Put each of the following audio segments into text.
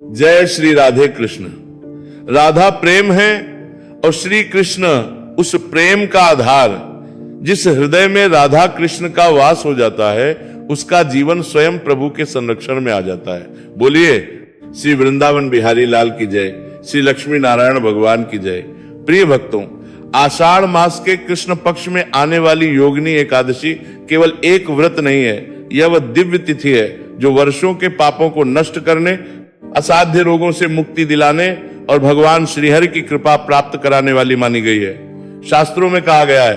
जय श्री राधे कृष्ण। राधा प्रेम है और श्री कृष्ण उस प्रेम का आधार। जिस हृदय में राधा कृष्ण का वास हो जाता है उसका जीवन स्वयं प्रभु के संरक्षण में आ जाता है। बोलिए श्री वृंदावन बिहारी लाल की जय, श्री लक्ष्मी नारायण भगवान की जय। प्रिय भक्तों, आषाढ़ मास के कृष्ण पक्ष में आने वाली योगिनी एकादशी केवल एक व्रत नहीं है, यह वह दिव्य तिथि है जो वर्षों के पापों को नष्ट करने, असाध्य रोगों से मुक्ति दिलाने और भगवान श्रीहरि की कृपा प्राप्त कराने वाली मानी गई है। शास्त्रों में कहा गया है,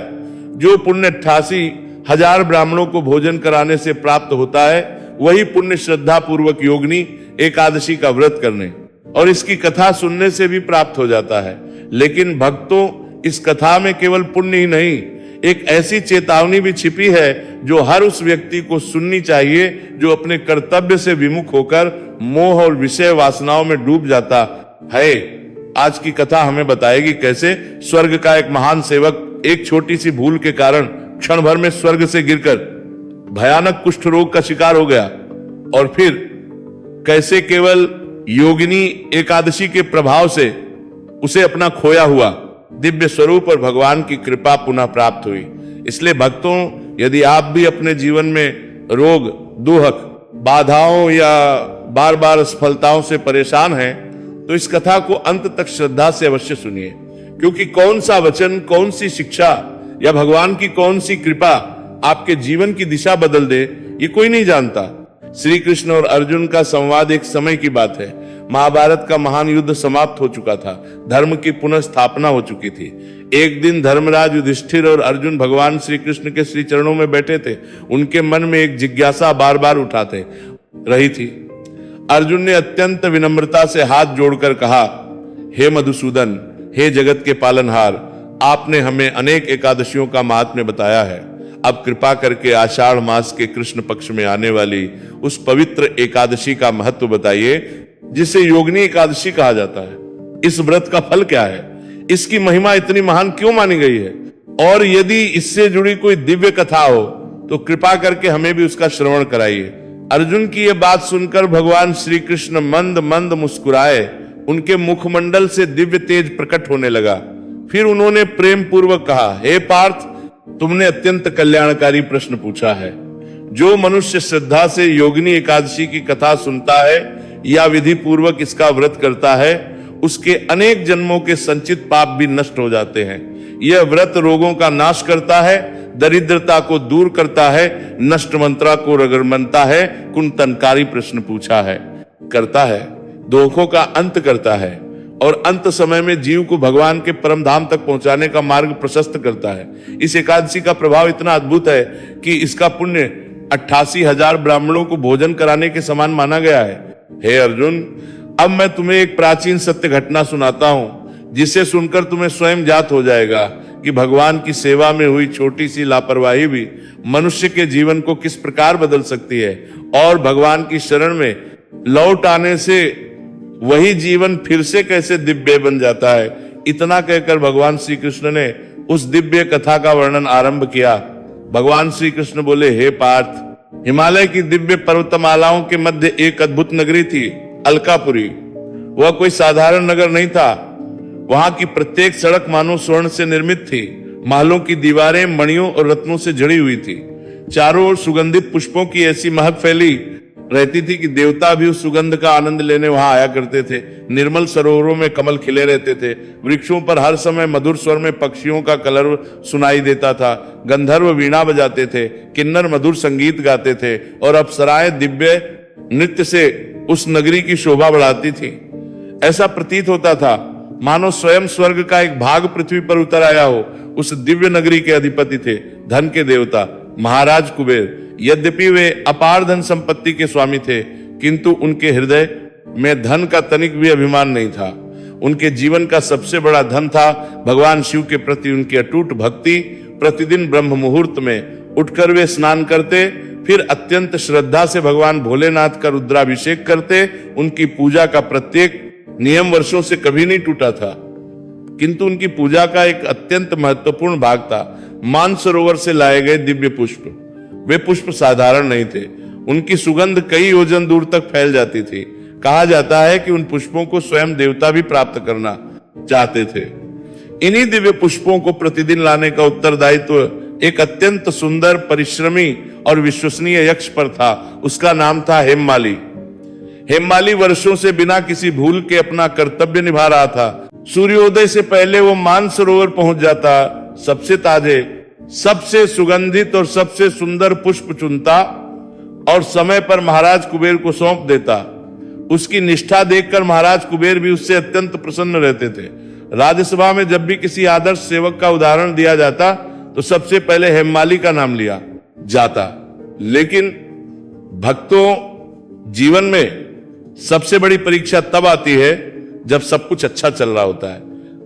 जो पुण्य 88,000 ब्राह्मणों को भोजन कराने से प्राप्त होता है वही पुण्य श्रद्धा पूर्वक योगिनी एकादशी का व्रत करने और इसकी कथा सुनने से भी प्राप्त हो जाता है। लेकिन भक्तों, इस कथा में केवल पुण्य ही नहीं, एक ऐसी चेतावनी भी छिपी है जो हर उस व्यक्ति को सुननी चाहिए जो अपने कर्तव्य से विमुख होकर मोह और विषय वासनाओं में डूब जाता है। आज की कथा हमें बताएगी कैसे स्वर्ग का एक महान सेवक एक छोटी सी भूल के कारण क्षण भर में स्वर्ग से गिरकर भयानक कुष्ठ रोग का शिकार हो गया और फिर कैसे केवल योगिनी एकादशी के प्रभाव से उसे अपना खोया हुआ दिव्य स्वरूप और भगवान की कृपा पुनः प्राप्त हुई। इसलिए भक्तों, यदि आप भी अपने जीवन में रोग, दुख, बाधाओं या बार बार असफलताओं से परेशान हैं तो इस कथा को अंत तक श्रद्धा से अवश्य सुनिए, क्योंकि कौन सा वचन, कौन सी शिक्षा या भगवान की कौन सी कृपा आपके जीवन की दिशा बदल दे ये कोई नहीं जानता। श्री कृष्ण और अर्जुन का संवाद एक समय की बात है। महाभारत का महान युद्ध समाप्त हो चुका था, धर्म की पुनः स्थापना हो चुकी थी। एक दिन धर्मराज युधिष्ठिर और अर्जुन भगवान श्री कृष्ण के श्री चरणों में बैठे थे। उनके मन में एक जिज्ञासा बार बार उठाते रही थी। अर्जुन ने अत्यंत विनम्रता से हाथ जोड़कर कहा, हे मधुसूदन, हे जगत के पालनहार, आपने हमें अनेक एकादशियों का महात्म्य बताया है। अब कृपा करके आषाढ़ मास के कृष्ण पक्ष में आने वाली उस पवित्र एकादशी का महत्व बताइए जिसे योगिनी एकादशी कहा जाता है। इस व्रत का फल क्या है, इसकी महिमा इतनी महान क्यों मानी गई है, और यदि इससे जुड़ी कोई दिव्य कथा हो तो कृपा करके हमें भी उसका श्रवण कराइए। अर्जुन की यह बात सुनकर भगवान श्री कृष्ण मंद मंद मुस्कुराए। उनके मुखमंडल से दिव्य तेज प्रकट होने लगा। फिर उन्होंने प्रेम पूर्वक कहा, हे पार्थ, तुमने अत्यंत कल्याणकारी प्रश्न पूछा है। जो मनुष्य श्रद्धा से योगिनी एकादशी की कथा सुनता है या विधि पूर्वक इसका व्रत करता है उसके अनेक जन्मों के संचित पाप भी नष्ट हो जाते हैं। यह व्रत रोगों का नाश करता है, दरिद्रता को दूर करता है, नष्ट मंत्रा को रगड़मनता है, कुंतनकारी प्रश्न पूछा है, करता है, दुखों का अंत करता है और अंत समय में जीव को भगवान के परम धाम तक पहुंचाने का मार्ग प्रशस्त करता है। इस एकादशी का प्रभाव इतना अद्भुत है कि इसका पुण्य 88,000 ब्राह्मणों को भोजन कराने के समान माना गया है। हे अर्जुन, अब मैं तुम्हें एक प्राचीन सत्य घटना सुनाता हूं जिसे सुनकर तुम्हें स्वयं ज्ञात हो जाएगा कि भगवान की सेवा में हुई छोटी सी लापरवाही भी मनुष्य के जीवन को किस प्रकार बदल सकती है और भगवान की शरण में लौट आने से वही जीवन फिर से कैसे दिव्य बन जाता है। इतना कहकर भगवान श्री कृष्ण ने उस दिव्य कथा का वर्णन आरंभ किया। भगवान श्री कृष्ण बोले, हे पार्थ, हिमालय की दिव्य पर्वतमालाओं के मध्य एक अद्भुत नगरी थी, अलकापुरी। वह कोई साधारण नगर नहीं था। वहां की प्रत्येक सड़क मानो स्वर्ण से निर्मित थी। महलों की दीवारें मणियों और रत्नों से जड़ी हुई थी। चारों ओर सुगंधित पुष्पों की ऐसी महक फैली रहती थी कि देवता भी उस सुगंध का आनंद लेने वहां आया करते थे। निर्मल सरोवरों में कमल खिले रहते थे। वृक्षों पर हर समय मधुर स्वर में पक्षियों का कलरव सुनाई देता था। गंधर्व वीणा बजाते थे, किन्नर मधुर संगीत गाते थे और अप्सराएं दिव्य नृत्य से उस नगरी की शोभा बढ़ाती थी। ऐसा प्रतीत होता था मानो स्वयं स्वर्ग का एक भाग पृथ्वी पर उतर आया हो। उस दिव्य नगरी के अधिपति थे धन के देवता महाराज कुबेर। यद्यपि वे अपार धन संपत्ति के स्वामी थे, किंतु उनके हृदय में धन का तनिक भी अभिमान नहीं था। उनके जीवन का सबसे बड़ा धन था भगवान शिव के प्रति उनकी अटूट भक्ति। प्रतिदिन ब्रह्म मुहूर्त में उठकर वे स्नान करते, फिर अत्यंत श्रद्धा से भगवान भोलेनाथ का रुद्राभिषेक करते। उनकी पूजा का प्रत्येक नियम वर्षों से कभी नहीं टूटा था, किंतु उनकी पूजा का एक अत्यंत महत्वपूर्ण भाग था मानसरोवर से लाए गए दिव्य पुष्प। वे पुष्प साधारण नहीं थे, उनकी सुगंध कई योजन दूर तक फैल जाती थी। कहा जाता है कि उन पुष्पों को स्वयं देवता भी प्राप्त करना चाहते थे। इन्हीं दिव्य पुष्पों को प्रतिदिन लाने का उत्तरदायित्व एक अत्यंत सुंदर, परिश्रमी और विश्वसनीय यक्ष पर था। उसका नाम था हेममाली। हेममाली वर्षों से बिना किसी भूल के अपना कर्तव्य निभा रहा था। सूर्योदय से पहले वो मानसरोवर पहुंच जाता, सबसे ताजे, सबसे सुगंधित और सबसे सुंदर पुष्प चुनता और समय पर महाराज कुबेर को सौंप देता। उसकी निष्ठा देखकर महाराज कुबेर भी उससे अत्यंत प्रसन्न रहते थे। राज्यसभा में जब भी किसी आदर्श सेवक का उदाहरण दिया जाता तो सबसे पहले हेममाली का नाम लिया जाता। लेकिन भक्तों, जीवन में सबसे बड़ी परीक्षा तब आती है जब सब कुछ अच्छा चल रहा होता है।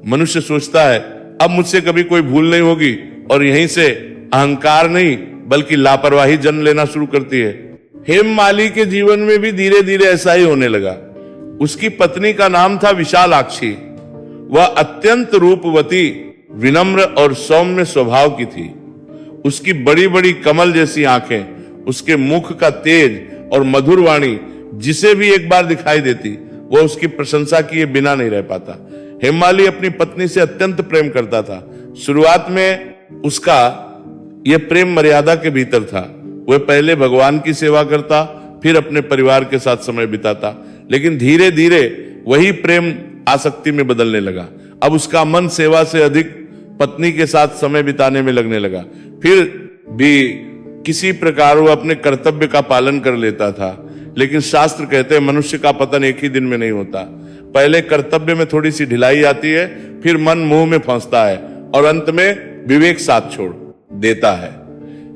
मनुष्य सोचता है अब मुझसे कभी कोई भूल नहीं होगी और यहीं से अहंकार नहीं बल्कि लापरवाही जन्म लेना शुरू करती है। हेममाली के जीवन में भी धीरे धीरे ऐसा ही होने लगा। उसकी पत्नी का नाम था विशालाक्षी। वह अत्यंत रूपवती, विनम्र और सौम्य स्वभाव की थी। उसकी बड़ी बड़ी कमल जैसी आंखें, उसके मुख का तेज और मधुर वाणी जिसे भी एक बार दिखाई देती वह उसकी प्रशंसा किए बिना नहीं रह पाता। हेममाली अपनी पत्नी से अत्यंत प्रेम करता था। शुरुआत में उसका यह प्रेम मर्यादा के भीतर था। वह पहले भगवान की सेवा करता, फिर अपने परिवार के साथ समय बिताता। लेकिन धीरे धीरे वही प्रेम आसक्ति में बदलने लगा। अब उसका मन सेवा से अधिक पत्नी के साथ समय बिताने में लगने लगा। फिर भी किसी प्रकार वो अपने कर्तव्य का पालन कर लेता था। लेकिन शास्त्र कहते हैं मनुष्य का पतन एक ही दिन में नहीं होता। पहले कर्तव्य में थोड़ी सी ढिलाई आती है, फिर मन मोह में फंसता है और अंत में विवेक साथ छोड़ देता है।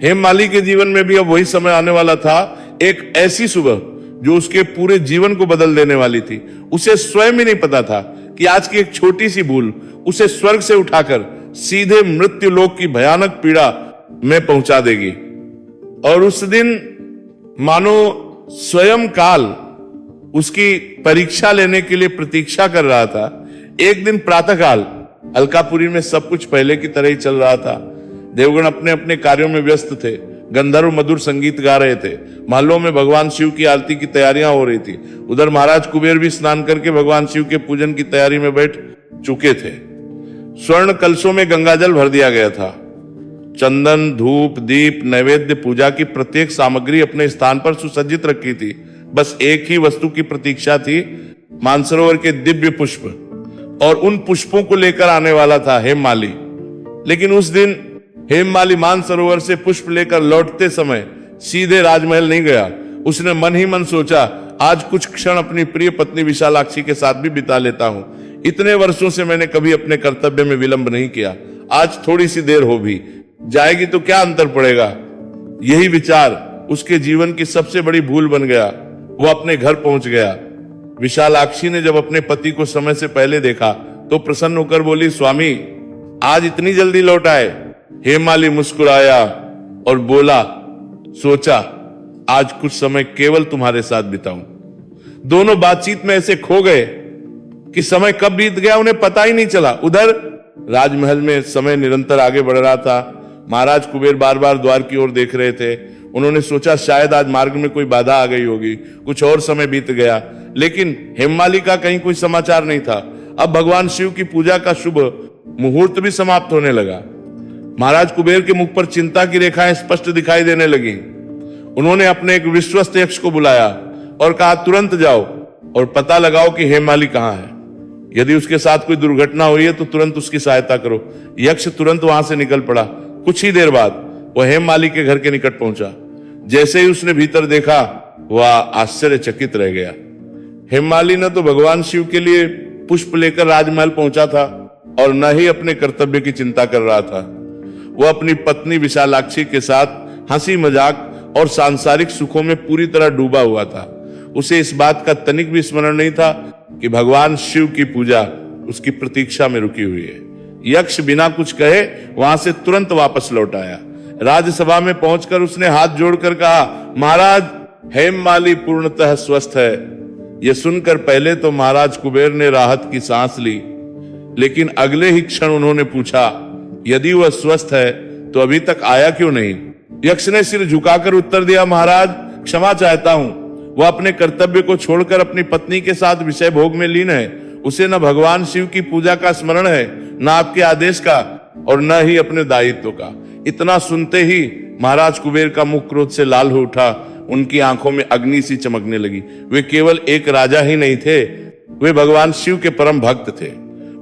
हेममाली के जीवन में भी अब वही समय आने वाला था, एक ऐसी सुबह जो उसके पूरे जीवन को बदल देने वाली थी। उसे स्वयं ही नहीं पता था कि आज की एक छोटी सी भूल उसे स्वर्ग से उठाकर सीधे मृत्यु लोक की भयानक पीड़ा में पहुंचा देगी। और उस दिन मानो स्वयं काल उसकी परीक्षा लेने के लिए प्रतीक्षा कर रहा था। एक दिन प्रातःकाल अलकापुरी में सब कुछ पहले की तरह ही चल रहा था। देवगण अपने अपने कार्यों में व्यस्त थे। गंधर्व मधुर संगीत गा रहे थे। महलों में भगवान शिव की आरती की तैयारियां हो रही थी। उधर महाराज कुबेर भी स्नान करके भगवान शिव के पूजन की तैयारी में बैठ चुके थे। स्वर्ण कलशों में गंगाजल भर दिया गया था। चंदन, धूप, दीप, नैवेद्य, पूजा की प्रत्येक सामग्री अपने स्थान पर सुसज्जित रखी थी। बस एक ही वस्तु की प्रतीक्षा थी, मानसरोवर के दिव्य पुष्प। और उन पुष्पों को लेकर आने वाला था हेममाली। लेकिन उस दिन हेममाली मानसरोवर से पुष्प लेकर लौटते समय सीधे राजमहल नहीं गया। उसने मन ही मन सोचा आज कुछ क्षण अपनी प्रिय पत्नी विशालाक्षी के साथ भी बिता लेता हूं। इतने वर्षों से मैंने कभी अपने कर्तव्य में विलंब नहीं किया, आज थोड़ी सी देर हो भी जाएगी तो क्या अंतर पड़ेगा। यही विचार उसके जीवन की सबसे बड़ी भूल बन गया। वो अपने घर पहुंच गया। विशालाक्षी ने जब अपने पति को समय से पहले देखा तो प्रसन्न होकर बोली, स्वामी आज इतनी जल्दी लौट आए। हेममाली मुस्कुराया और बोला, सोचा आज कुछ समय केवल तुम्हारे साथ बिताऊं। दोनों बातचीत में ऐसे खो गए कि समय कब बीत गया उन्हें पता ही नहीं चला। उधर राजमहल में समय निरंतर आगे बढ़ रहा था। महाराज कुबेर बार बार द्वार की ओर देख रहे थे। उन्होंने सोचा शायद आज मार्ग में कोई बाधा आ गई होगी। कुछ और समय बीत गया, लेकिन हेममाली का कहीं कोई समाचार नहीं था। अब भगवान शिव की पूजा का शुभ मुहूर्त भी समाप्त होने लगा। महाराज कुबेर के मुख पर चिंता की रेखाएं स्पष्ट दिखाई देने लगी। उन्होंने अपने एक विश्वस्त यक्ष को बुलाया और कहा, तुरंत जाओ और पता लगाओ कि हेममाली कहां है। यदि उसके साथ कोई दुर्घटना हुई है तो तुरंत उसकी सहायता करो। यक्ष तुरंत वहां से निकल पड़ा। कुछ ही देर बाद वह हेममाली के घर के निकट पहुंचा। जैसे ही उसने भीतर देखा वह आश्चर्यचकित रह गया। हेममाली न तो भगवान शिव के लिए पुष्प लेकर राजमहल पहुंचा था और न ही अपने कर्तव्य की चिंता कर रहा था। वह अपनी पत्नी विशालाक्षी के साथ हंसी मजाक और सांसारिक सुखों में पूरी तरह डूबा हुआ था। उसे इस बात का तनिक भी स्मरण नहीं था कि भगवान शिव की पूजा उसकी प्रतीक्षा में रुकी हुई है। यक्ष बिना कुछ कहे वहां से तुरंत वापस लौट आया। राज्यसभा में पहुंचकर उसने हाथ जोड़कर कहा, महाराज हेममाली पूर्णतः स्वस्थ है। यह सुनकर पहले तो महाराज कुबेर ने राहत की सांस ली, लेकिन अगले ही क्षण उन्होंने पूछा, यदि वह स्वस्थ है तो अभी तक आया क्यों नहीं? यक्ष ने सिर झुकाकर उत्तर दिया, महाराज क्षमा चाहता हूं, वह अपने कर्तव्य को छोड़कर अपनी पत्नी के साथ विषय भोग में लीन है। उसे न भगवान शिव की पूजा का स्मरण है, न आपके आदेश का, और न ही अपने दायित्व का। इतना सुनते ही महाराज कुबेर का मुख क्रोध से लाल हो उठा। उनकी आंखों में अग्नि सी चमकने लगी। वे केवल एक राजा ही नहीं थे, वे भगवान शिव के परम भक्त थे।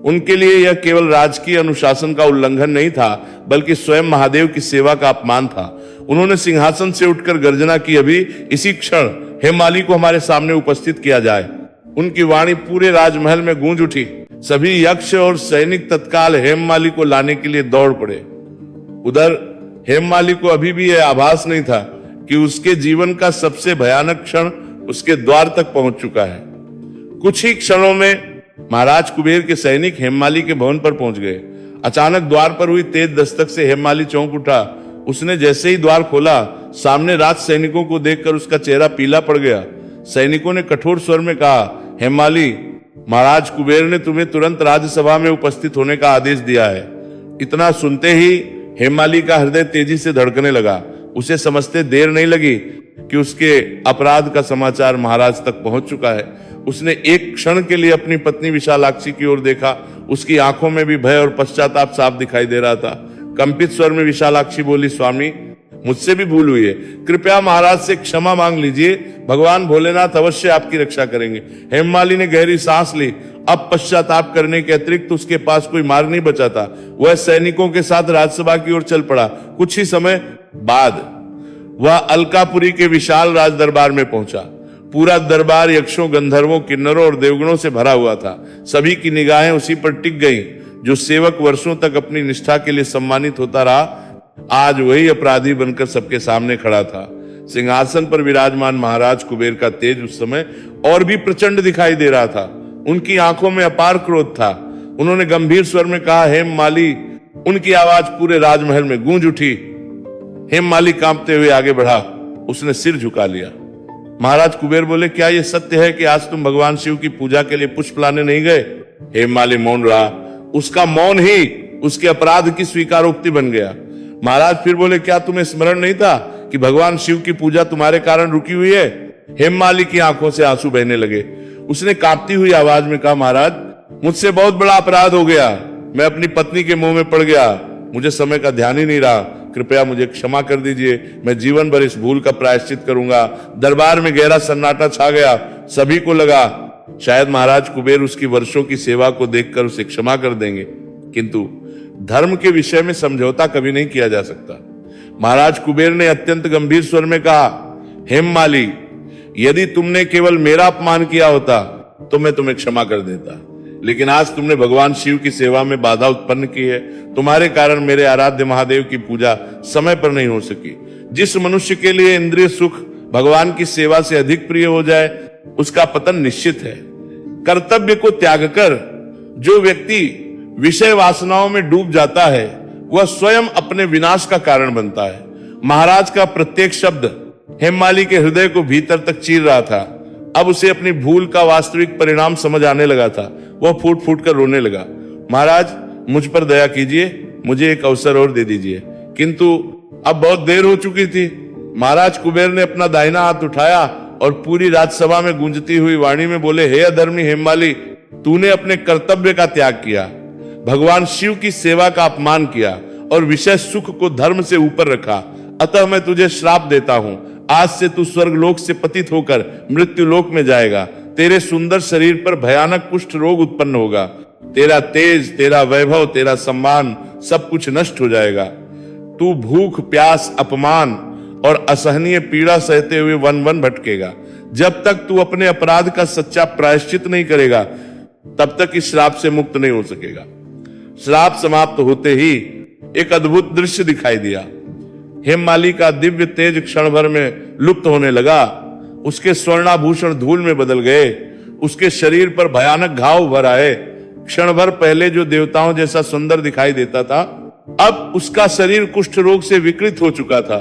उनके लिए यह केवल राजकीय अनुशासन का उल्लंघन नहीं था, बल्कि स्वयं महादेव की सेवा का अपमान था। उन्होंने सिंहासन से उठकर गर्जना की, अभी इसी क्षण हेममाली को हमारे सामने उपस्थित किया जाए। उनकी वाणी पूरे राजमहल में गूंज उठी। सभी यक्ष और सैनिक तत्काल हेममाली को लाने के लिए दौड़ पड़े। उधर हेममाली को अभी भी यह आभास नहीं था कि उसके जीवन का सबसे भयानक क्षण उसके द्वार तक पहुंच चुका है। कुछ ही क्षणों में महाराज कुबेर के सैनिक हेममाली के भवन पर पहुंच गए। अचानक द्वार पर हुई तेज दस्तक से हेममाली चौंक उठा। उसने जैसे ही द्वार खोला, सामने राज सैनिकों को देखकर उसका चेहरा पीला पड़ गया। सैनिकों ने कठोर स्वर में कहा, हेममाली, महाराज कुबेर ने तुम्हें तुरंत राज्यसभा में उपस्थित होने का आदेश दिया है। इतना सुनते ही हेममाली का हृदय तेजी से धड़कने लगा। उसे समझते देर नहीं लगी कि उसके अपराध का समाचार महाराज तक पहुंच चुका है। उसने एक क्षण के लिए अपनी पत्नी विशालाक्षी की ओर देखा। उसकी आंखों में भी भय और पश्चाताप साफ दिखाई दे रहा था। कंपित स्वर में विशालाक्षी बोली, स्वामी, मुझसे भी भूल हुई है, कृपया महाराज से क्षमा मांग लीजिए। भगवान भोलेनाथ अवश्य आपकी रक्षा करेंगे। हेममाली ने गहरी सांस ली। अब पश्चाताप करने के अतिरिक्त उसके पास कोई मार्ग नहीं बचा था। वह सैनिकों के साथ राजसभा की ओर चल पड़ा। कुछ ही समय बाद वह अलकापुरी के विशाल राज दरबार में पहुंचा। पूरा दरबार यक्षों, गंधर्वों, किन्नरों और देवगणों से भरा हुआ था। सभी की निगाहें उसी पर टिक गईं। जो सेवक वर्षों तक अपनी निष्ठा के लिए सम्मानित होता रहा, आज वही अपराधी बनकर सबके सामने खड़ा था। सिंहासन पर विराजमान महाराज कुबेर का तेज उस समय और भी प्रचंड दिखाई दे रहा था। उनकी आंखों में अपार क्रोध था। उन्होंने गंभीर स्वर में कहा, हेममाली। उनकी आवाज पूरे राजमहल में गूंज उठी। हेममाली कांपते हुए आगे बढ़ा। उसने सिर झुका लिया। महाराज कुबेर बोले, क्या यह सत्य है कि आज तुम भगवान शिव की पूजा के लिए पुष्प लाने नहीं गए? हेममाली मौन रहा। उसका मौन ही उसके अपराध की स्वीकारोक्ति बन गया। महाराज फिर बोले, क्या तुम्हें स्मरण नहीं था कि भगवान शिव की पूजा तुम्हारे कारण रुकी हुई है? हेममाली की आंखों से आंसू बहने लगे। उसने कांपती हुई आवाज में कहा, महाराज, मुझसे बहुत बड़ा अपराध हो गया। मैं अपनी पत्नी के मुंह में पड़ गया। मुझे समय का ध्यान ही नहीं रहा। कृपया मुझे क्षमा कर दीजिए। मैं जीवन भर इस भूल का प्रायश्चित करूंगा। दरबार में गहरा सन्नाटा छा गया। सभी को लगा शायद महाराज कुबेर उसकी वर्षों की सेवा को देखकर उसे क्षमा कर देंगे, किंतु धर्म के विषय में समझौता कभी नहीं किया जा सकता। महाराज कुबेर ने अत्यंत गंभीर स्वर में कहा, हेममाली, यदि तुमने केवल मेरा अपमान किया होता तो मैं तुम्हें क्षमा कर देता, लेकिन आज तुमने भगवान शिव की सेवा में बाधा उत्पन्न की है। तुम्हारे कारण मेरे आराध्य महादेव की पूजा समय पर नहीं हो सकी। जिस मनुष्य के लिए इंद्रिय सुख भगवान की सेवा से अधिक प्रिय हो जाए, उसका पतन निश्चित है। कर्तव्य को त्याग कर जो व्यक्ति विषय वासनाओं में डूब जाता है, वह स्वयं अपने विनाश का कारण बनता है। महाराज का प्रत्येक शब्द हेममाली के हृदय को भीतर तक चीर रहा था। अब उसे अपनी भूल का वास्तविक परिणाम समझ आने लगा था। वह फूट फूट कर रोने लगा। महाराज, मुझ पर दया कीजिए, मुझे एक अवसर और दे दीजिए। किंतु अब बहुत देर हो चुकी थी। महाराज कुबेर ने अपना दाहिना हाथ उठाया और पूरी राजसभा में गूंजती हुई वाणी में बोले, हे अधर्मी हेममाली, तूने अपने कर्तव्य का त्याग किया, भगवान शिव की सेवा का अपमान किया और विषय सुख को धर्म से ऊपर रखा। अतः मैं तुझे श्राप देता हूं। आज से तू स्वर्गलोक से पतित होकर मृत्युलोक में जाएगा। तेरे सुंदर शरीर पर भयानक कुष्ठ रोग उत्पन्न होगा। तेरा तेज, तेरा वैभव, तेरा सम्मान सब कुछ नष्ट हो जाएगा। तू भूख, प्यास, अपमान और असहनीय पीड़ा सहते हुए वन वन भटकेगा। जब तक तू अपने अपराध का सच्चा प्रायश्चित नहीं करेगा, तब तक इस श्राप से मुक्त नहीं हो सकेगा। श्राप समाप्त होते ही एक अद्भुत दृश्य दिखाई दिया। हेममाली का दिव्य तेज क्षण भर में लुप्त होने लगा। उसके स्वर्णाभूषण धूल में बदल गए। उसके शरीर पर भयानक घाव उभर आए। क्षण भर पहले जो देवताओं जैसा सुंदर दिखाई देता था, अब उसका शरीर कुष्ठ रोग से विकृत हो चुका था।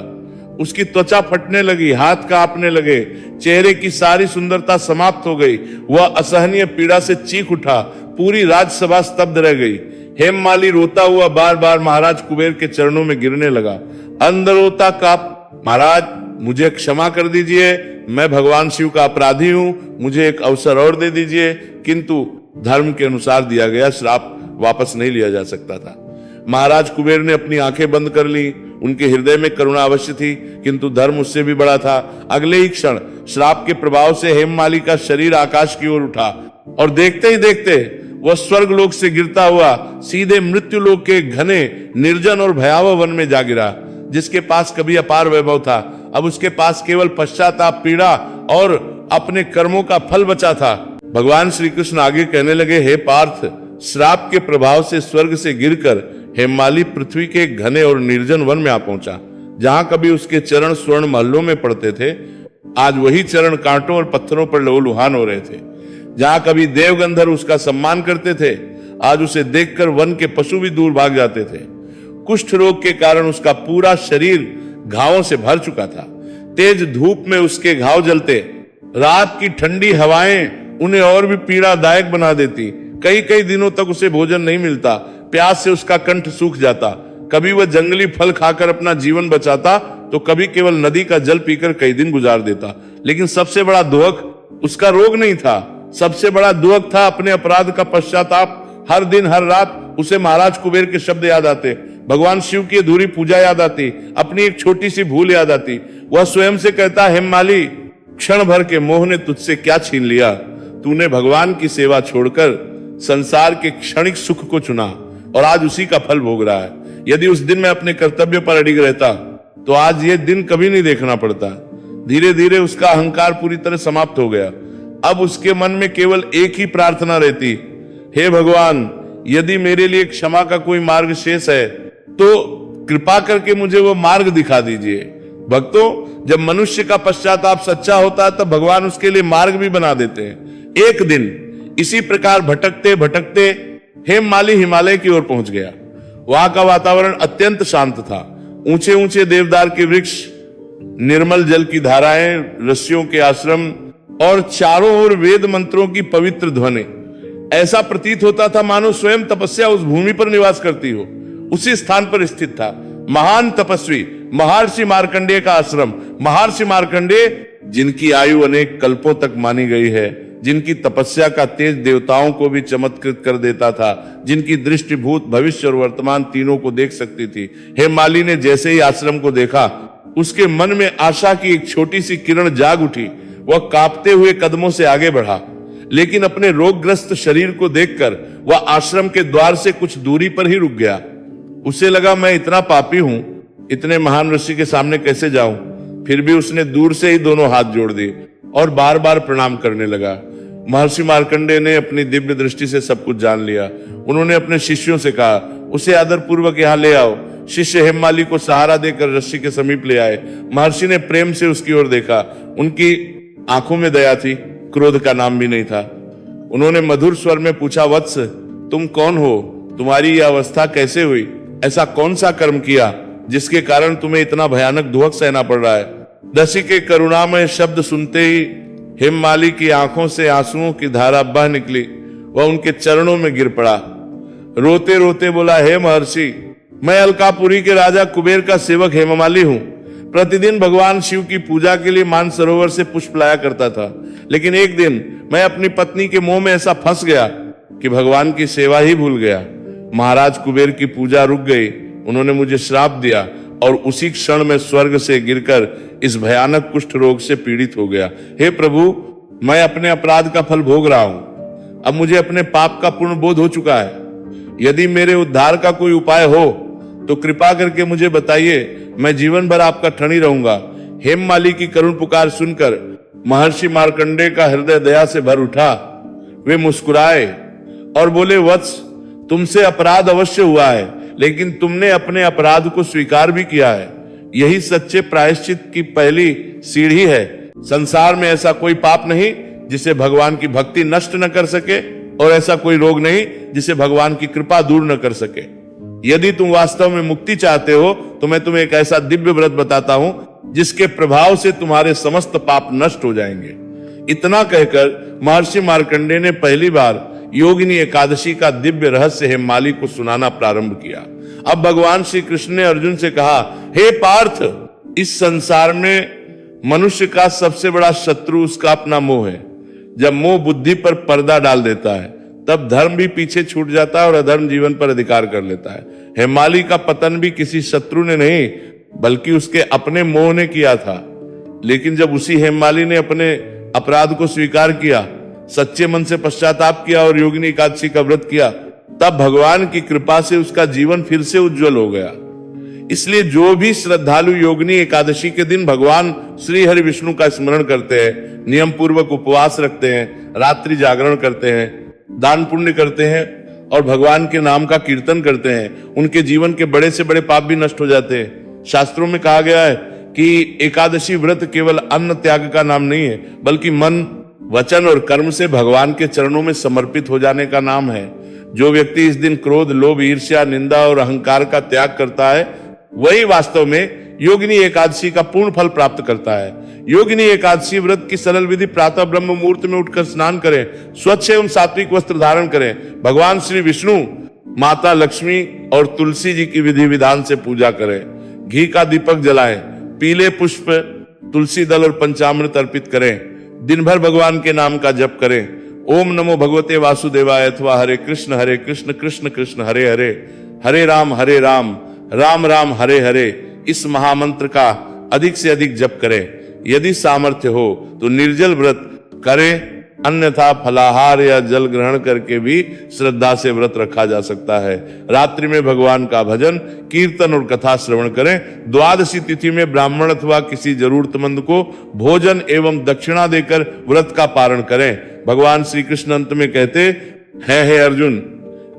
उसकी त्वचा फटने लगी, हाथ कांपने लगे, चेहरे की सारी सुंदरता समाप्त हो गई। वह असहनीय पीड़ा से चीख उठा। पूरी राजसभा स्तब्ध रह गई। हेममाली रोता हुआ बार बार महाराज कुबेर के चरणों में गिरने लगा। अंदर रोता काप, महाराज, मुझे क्षमा कर दीजिए, मैं भगवान शिव का अपराधी हूं, मुझे एक अवसर और दे दीजिए। किंतु धर्म के अनुसार दिया गया श्राप वापस नहीं लिया जा सकता था। महाराज कुबेर ने अपनी आंखें बंद कर ली। उनके हृदय में करुणा अवश्य थी, किंतु धर्म उससे भी बड़ा था। अगले ही क्षण श्राप के प्रभाव से हेममाली का शरीर आकाश की ओर उठा और देखते ही देखते वह स्वर्ग लोक से गिरता हुआ सीधे मृत्यु लोक के घने निर्जन और भयावह वन में जा गिरा। जिसके पास कभी अपार वैभव था, अब उसके पास केवल पश्चाताप, पीड़ा और अपने कर्मों का फल बचा था। भगवान श्री कृष्ण आगे कहने लगे, हे पार्थ, श्राप के प्रभाव से स्वर्ग से गिरकर हेममाली पृथ्वी के घने और निर्जन वन में आ पहुंचा। जहां कभी उसके चरण स्वर्ण महलों में पड़ते थे, आज वही चरण कांटों और पत्थरों पर लहूलुहान हो रहे थे। जहां कभी देव गंधर्व उसका सम्मान करते थे, आज उसे देखकर वन के पशु भी दूर भाग जाते थे। कुष्ठ रोग के कारण उसका पूरा शरीर घावों से भर चुका था। तेज धूप में उसके घाव जलते, रात की ठंडी हवाएं उन्हें और भी पीड़ादायक बना देती। कई कई दिनों तक उसे भोजन नहीं मिलता, प्यास से उसका कंठ सूख जाता। कभी वह जंगली फल खाकर अपना जीवन बचाता, तो कभी केवल नदी का जल पीकर कई दिन गुजार देता। लेकिन सबसे बड़ा दुख उसका रोग नहीं था, सबसे बड़ा दुख था अपने अपराध का पश्चाताप। हर दिन हर रात उसे महाराज कुबेर के शब्द याद आते, भगवान शिव की अधूरी पूजा याद आती, अपनी एक छोटी सी भूल याद आती। वह स्वयं से कहता, हेममाली, क्षण भर के मोह ने तुझसे क्या छीन लिया? तूने भगवान की सेवा छोड़कर संसार के क्षणिक सुख को चुना और आज उसी का फल भोग रहा है। यदि उस दिन मैं अपने कर्तव्य पर अडिग रहता तो आज ये दिन कभी नहीं देखना पड़ता। धीरे धीरे उसका अहंकार पूरी तरह समाप्त हो गया। अब उसके मन में केवल एक ही प्रार्थना रहती, हे भगवान, यदि मेरे लिए क्षमा का कोई मार्ग शेष है तो कृपा करके मुझे वो मार्ग दिखा दीजिए। भक्तों, जब मनुष्य का पश्चाताप सच्चा होता है तब भगवान उसके लिए मार्ग भी बना देते हैं। एक दिन इसी प्रकार भटकते भटकते हेममाली हिमालय की ओर पहुंच गया। वहां का वातावरण अत्यंत शांत था। ऊंचे ऊंचे देवदार के वृक्ष, निर्मल जल की धाराएं, ऋषियों के आश्रम और चारों ओर वेद मंत्रों की पवित्र ध्वनि। ऐसा प्रतीत होता था मानो स्वयं तपस्या उस भूमि पर निवास करती हो। उसी स्थान पर स्थित था महान तपस्वी महर्षि मार्कंडेय का आश्रम। महर्षि मार्कंडेय, जिनकी आयु अनेक कल्पों तक मानी गई है, जिनकी तपस्या का तेज देवताओं को भी चमत्कृत कर देता था, जिनकी दृष्टि भूत, भविष्य और वर्तमान तीनों को देख सकती थी। हेममाली ने जैसे ही आश्रम को देखा, उसके मन में आशा की एक छोटी सी किरण जाग उठी। वह कांपते हुए कदमों से आगे बढ़ा, लेकिन अपने रोगग्रस्त शरीर को देखकर वह आश्रम के द्वार से कुछ दूरी पर ही रुक गया। उसे लगा, मैं इतना पापी हूं, इतने महान ऋषि के सामने कैसे जाऊं? फिर भी उसने दूर से ही दोनों हाथ जोड़ दिए और बार बार प्रणाम करने लगा। महर्षि मार्कंडेय ने अपनी दिव्य दृष्टि से सब कुछ जान लिया। उन्होंने अपने शिष्यों से कहा, उसे आदर पूर्वक यहाँ ले आओ। शिष्य हेममाली को सहारा देकर ऋषि के समीप ले आए। महर्षि ने प्रेम से उसकी ओर देखा। उनकी आंखों में दया थी, क्रोध का नाम भी नहीं था। उन्होंने मधुर स्वर में पूछा, वत्स, तुम कौन हो? तुम्हारी यह अवस्था कैसे हुई? ऐसा कौन सा कर्म किया जिसके कारण तुम्हें इतना भयानक दुख सहना पड़ रहा है? ऋषि के करुणामय शब्द सुनते ही हेममाली की आंखों से आंसुओं की धारा बह निकली। वह उनके चरणों में गिर पड़ा। रोते रोते बोला, हे महर्षि, मैं अलकापुरी के राजा कुबेर का सेवक हेममाली हूं। प्रतिदिन भगवान शिव की पूजा के लिए मानसरोवर से पुष्प लाया करता था, लेकिन एक दिन मैं अपनी पत्नी के मोह में ऐसा फंस गया कि भगवान की सेवा ही भूल गया। महाराज कुबेर की पूजा रुक गई। उन्होंने मुझे श्राप दिया और उसी क्षण में स्वर्ग से गिरकर इस भयानक कुष्ठ रोग से पीड़ित हो गया। हे प्रभु, मैं अपने अपराध का फल भोग रहा हूं। अब मुझे अपने पाप का पूर्ण बोध हो चुका है। यदि मेरे उद्धार का कोई उपाय हो तो कृपा करके मुझे बताइए, मैं जीवन भर आपका ठनी रहूंगा। हेममाली की करुण पुकार सुनकर महर्षि मार्कंडेय का हृदय दया से भर उठा। वे मुस्कुराए और बोले, वत्स, तुमसे अपराध अवश्य हुआ है, लेकिन तुमने अपने अपराध को स्वीकार भी किया है। यही सच्चे प्रायश्चित की पहली सीढ़ी है। संसार में ऐसा कोई पाप नहीं जिसे भगवान की भक्ति नष्ट न कर सके, और ऐसा कोई रोग नहीं जिसे भगवान की कृपा दूर न कर सके। यदि तुम वास्तव में मुक्ति चाहते हो तो मैं तुम्हें एक ऐसा दिव्य व्रत बताता हूं जिसके प्रभाव से तुम्हारे समस्त पाप नष्ट हो जाएंगे। इतना कहकर महर्षि मार्कंडेय ने पहली बार योगिनी एकादशी का दिव्य रहस्य हेममाली को सुनाना प्रारंभ किया। अब भगवान श्री कृष्ण ने अर्जुन से कहा, हे पार्थ, इस संसार में मनुष्य का सबसे बड़ा शत्रु उसका अपना मोह है। जब मोह बुद्धि पर पर्दा डाल देता है तब धर्म भी पीछे छूट जाता है और अधर्म जीवन पर अधिकार कर लेता है। हेमाली का पतन भी किसी शत्रु ने नहीं बल्कि उसके अपने मोह ने किया था। लेकिन जब उसी हेमाली ने अपने अपराध को स्वीकार किया, सच्चे मन से पश्चाताप किया और योगिनी एकादशी का व्रत किया, तब भगवान की कृपा से उसका जीवन फिर से उज्जवल हो गया। इसलिए जो भी श्रद्धालु योगिनी एकादशी के दिन भगवान श्री हरि विष्णु का स्मरण करते हैं, नियम पूर्वक उपवास रखते हैं, रात्रि जागरण करते हैं, दान पुण्य करते हैं और भगवान के नाम का कीर्तन करते हैं, उनके जीवन के बड़े से बड़े पाप भी नष्ट हो जाते हैं। शास्त्रों में कहा गया है कि एकादशी व्रत केवल अन्न त्याग का नाम नहीं है बल्कि मन, वचन और कर्म से भगवान के चरणों में समर्पित हो जाने का नाम है। जो व्यक्ति इस दिन क्रोध, लोभ, ईर्ष्या, निंदा और अहंकार का त्याग करता है वही वास्तव में योगिनी एकादशी का पूर्ण फल प्राप्त करता है। योगिनी एकादशी व्रत की सरल विधि: प्रातः ब्रह्म मुहूर्त में उठकर स्नान करें, स्वच्छ एवं सात्विक वस्त्र धारण करें, भगवान श्री विष्णु, माता लक्ष्मी और तुलसी जी की विधि विधान से पूजा करें, घी का दीपक जलाएं, पीले पुष्प, तुलसी दल और पंचामृत अर्पित करें, दिन भर भगवान के नाम का जप करें। ओम नमो भगवते वासुदेवाय अथवा हरे कृष्ण कृष्ण कृष्ण हरे हरे, हरे राम राम राम हरे हरे, इस महामंत्र का अधिक से अधिक जप करें। यदि सामर्थ्य हो तो निर्जल व्रत करें, अन्यथा फलाहार या जल ग्रहण करके भी श्रद्धा से व्रत रखा जा सकता है। रात्रि में भगवान का भजन, कीर्तन और कथा श्रवण करें। द्वादशी तिथि में ब्राह्मण अथवा किसी जरूरतमंद को भोजन एवं दक्षिणा देकर व्रत का पारण करें। भगवान श्री कृष्ण अंत में कहते हैं, हे अर्जुन,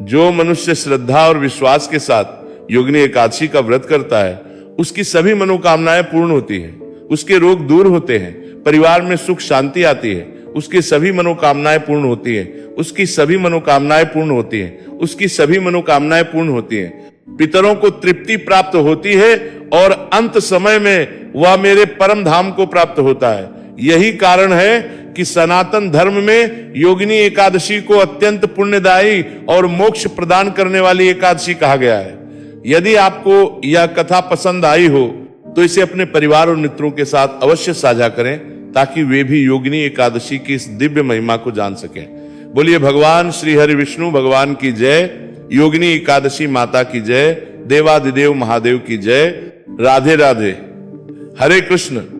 जो मनुष्य श्रद्धा और विश्वास के साथ योगिनी एकादशी का व्रत करता है उसकी सभी मनोकामनाएं पूर्ण होती हैं, उसके रोग दूर होते हैं, परिवार में सुख शांति आती है, उसकी सभी मनोकामनाएं पूर्ण होती हैं, उसकी सभी मनोकामनाएं पूर्ण होती हैं, उसकी सभी मनोकामनाएं पूर्ण होती हैं, पितरों को तृप्ति प्राप्त होती है और अंत समय में वह मेरे परम धाम को प्राप्त होता है। यही कारण है कि सनातन धर्म में योगिनी एकादशी को अत्यंत पुण्यदायी और मोक्ष प्रदान करने वाली एकादशी कहा गया है। यदि आपको यह कथा पसंद आई हो तो इसे अपने परिवार और मित्रों के साथ अवश्य साझा करें ताकि वे भी योगिनी एकादशी की इस दिव्य महिमा को जान सकें। बोलिए भगवान श्री हरि विष्णु भगवान की जय, योगिनी एकादशी माता की जय, देवादिदेव महादेव की जय। राधे राधे। हरे कृष्ण।